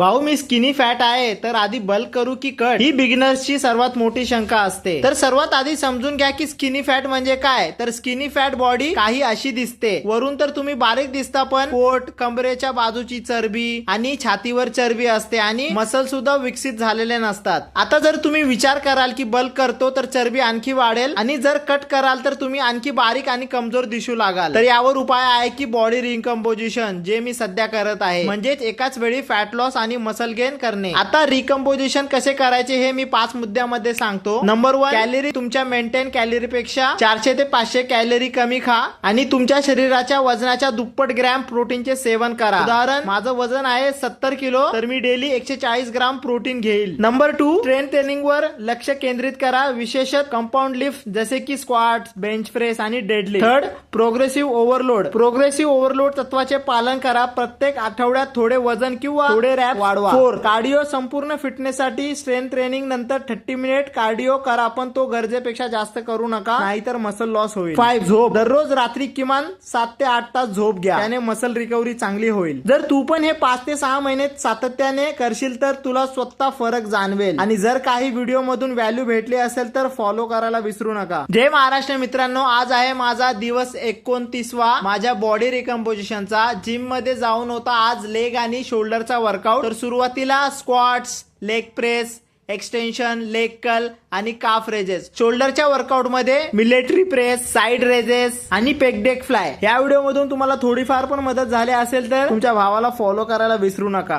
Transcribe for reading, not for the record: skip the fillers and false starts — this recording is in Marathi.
भाऊ मी स्किनी फॅट आहे तर आधी बल्क करू की कट, ही बिगिनर्सची सर्वात मोठी शंका असते. तर सर्वात आधी समजून घ्या की स्किनी फॅट म्हणजे काय. तर स्किनी फॅट बॉडी काही अशी दिसते. वरून तर तुम्ही बारीक दिसता पण पोट, कमरेच्या बाजूची चरबी आणि छातीवर चरबी असते आणि मसल सुद्धा विकसित झालेले नसतात. आता जर तुम्ही विचार कराल की बल्क करतो तर चरबी आणखी वाढेल आणि जर कट कराल तर तुम्ही आणखी बारीक आणि कमजोर दिसू लागाल. तर यावर उपाय आहे की बॉडी रिकम्पोजिशन, जे मी सध्या करत आहे. म्हणजेच एकाच वेळी फॅट लॉस आणि मसल गेन करणे. आता रिकम्पोजिशन कसे करायचे हे मी 5 मुद्द्यामध्ये सांगतो. नंबर 1, कॅलरी तुमच्या मेंटेन कॅलरी पेक्षा 400 ते 500 कॅलरी कमी खा आणि तुमच्या शरीराच्या वजनाच्या दुप्पट ग्रॅम प्रोटीनचे सेवन करा. उदाहरण, माझं वजन आहे 70 किलो तर मी डेली 140 ग्राम प्रोटीन घेईल. नंबर 2, स्ट्रेंथ ट्रेनिंग वर लक्ष केंद्रित करा, विशेषतः कंपाऊंड लिफ्ट जसे की स्क्वॉट, बेंच प्रेस आणि deadlift. Third, progressive overload. Progressive overload तत्वाचे पालन करा. प्रत्येक आठवड्यात थोडे वजन किंवा थोडे रॅप वाढवा. 4, कार्डिओ. संपूर्ण फिटनेस साठी स्ट्रेंथ ट्रेनिंग नंतर 30 मिनिट कार्डिओ करा, पण तो गरजेपेक्षा जास्त करू नका, नाहीतर मसल लॉस होईल. 5, झोप. दररोज रात्री किमान 7 ते 8 तास झोप घ्या, त्याने मसल रिकव्हरी चांगली होईल. जर तू पण हे 5 ते 6 महिने सातत्याने करशील तर तुला स्वतः फरक जाणवेल. आणि जर काही व्हिडिओ मधून व्हॅल्यू भेटली असेल तर फॉलो करायला विसरू नका. जय महाराष्ट्र मित्रांनो, आज आहे माझा दिवस 29वा माझ्या बॉडी रिकम्पोजिशनचा. जिम मध्ये जाऊन होता आज लेग आणि शोल्डरचा वर्कआउट. तर सुरुवातीला squats, leg press, extension, leg curl आणि काफ रेजेस. शोल्डरच्या वर्कआउट मध्ये मिलिटरी प्रेस, साइड रेजेस आणि पेक डेक फ्लाय. या व्हिडिओ मधून तुम्हाला थोडीफार पण मदत झाली असेल तर तुमच्या भावाला फॉलो करायला विसरू नका.